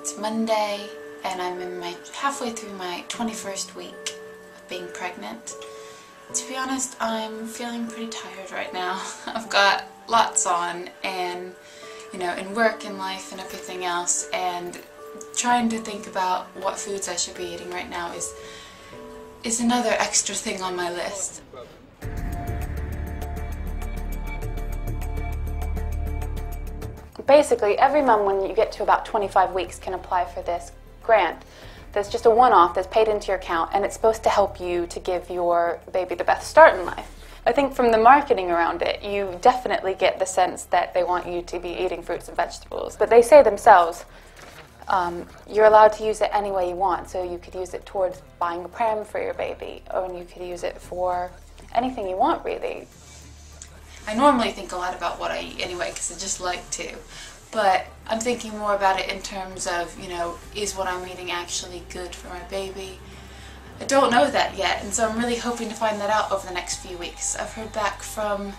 It's Monday and I'm halfway through my 21st week of being pregnant. To be honest, I'm feeling pretty tired right now. I've got lots on and, you know, in work and life and everything else, and trying to think about what foods I should be eating right now is another extra thing on my list. Basically, every mum, when you get to about 25 weeks, can apply for this grant. There's just a one-off that's paid into your account, and it's supposed to help you to give your baby the best start in life. I think from the marketing around it, you definitely get the sense that they want you to be eating fruits and vegetables. But they say themselves, you're allowed to use it any way you want. So you could use it towards buying a pram for your baby, or you could use it for anything you want, really. I normally think a lot about what I eat anyway, because I just like to. But I'm thinking more about it in terms of, you know, is what I'm eating actually good for my baby? I don't know that yet, and so I'm really hoping to find that out over the next few weeks. I've heard back from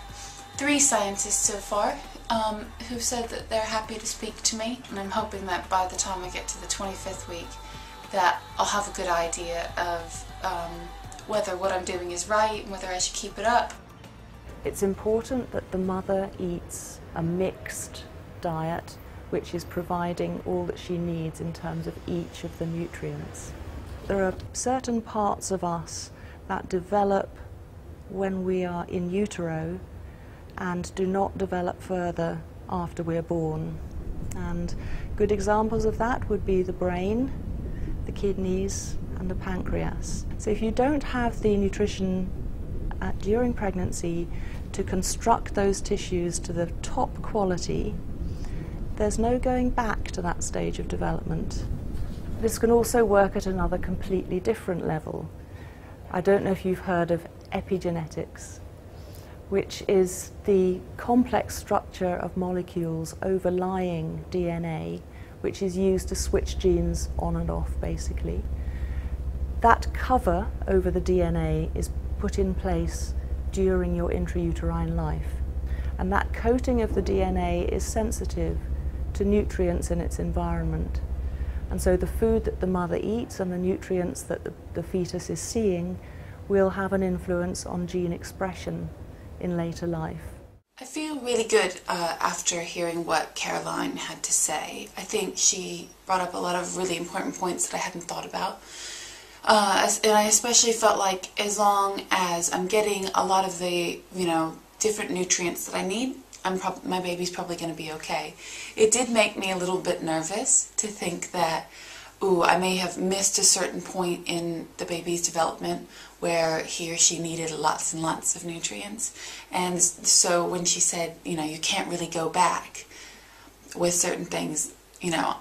3 scientists so far who said that they're happy to speak to me, and I'm hoping that by the time I get to the 25th week that I'll have a good idea of whether what I'm doing is right and whether I should keep it up. It's important that the mother eats a mixed diet which is providing all that she needs in terms of each of the nutrients. There are certain parts of us that develop when we are in utero and do not develop further after we're born. And good examples of that would be the brain, the kidneys and the pancreas. So if you don't have the nutrition during pregnancy to construct those tissues to the top quality, there's no going back to that stage of development. This can also work at another completely different level. I don't know if you've heard of epigenetics, which is the complex structure of molecules overlying DNA, which is used to switch genes on and off, basically. That cover over the DNA is put in place during your intrauterine life. And that coating of the DNA is sensitive to nutrients in its environment. And so the food that the mother eats and the nutrients that the fetus is seeing will have an influence on gene expression in later life. I feel really good after hearing what Caroline had to say. I think she brought up a lot of really important points that I hadn't thought about. And I especially felt like as long as I'm getting a lot of the, you know, different nutrients that I need, my baby's probably going to be okay. It did make me a little bit nervous to think that, ooh, I may have missed a certain point in the baby's development where he or she needed lots and lots of nutrients. And so when she said, you know, you can't really go back with certain things, you know,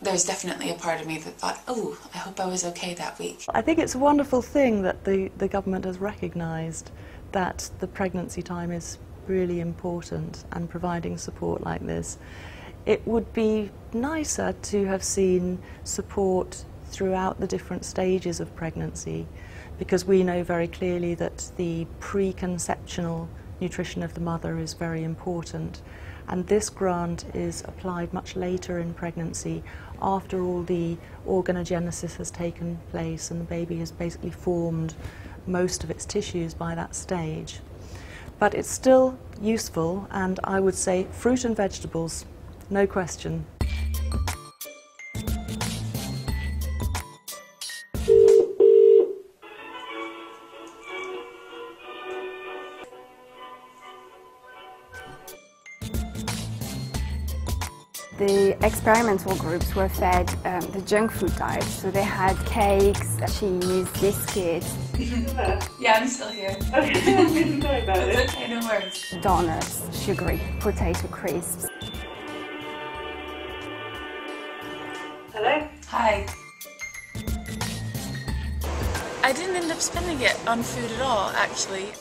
there's definitely a part of me that thought, oh, I hope I was okay that week. I think it's a wonderful thing that the government has recognised that the pregnancy time is really important, and providing support like this. It would be nicer to have seen support throughout the different stages of pregnancy, because we know very clearly that the preconceptional nutrition of the mother is very important, and this grant is applied much later in pregnancy, after all the organogenesis has taken place and the baby has basically formed most of its tissues by that stage. But it's still useful, and I would say fruit and vegetables, no question. The experimental groups were fed the junk food diet, so they had cakes, cheese, biscuits. Yeah, I'm still here. Okay, I didn't know about it. It's okay, no worries. Donuts, sugary potato crisps. Hello? Hi. I didn't end up spending it on food at all, actually.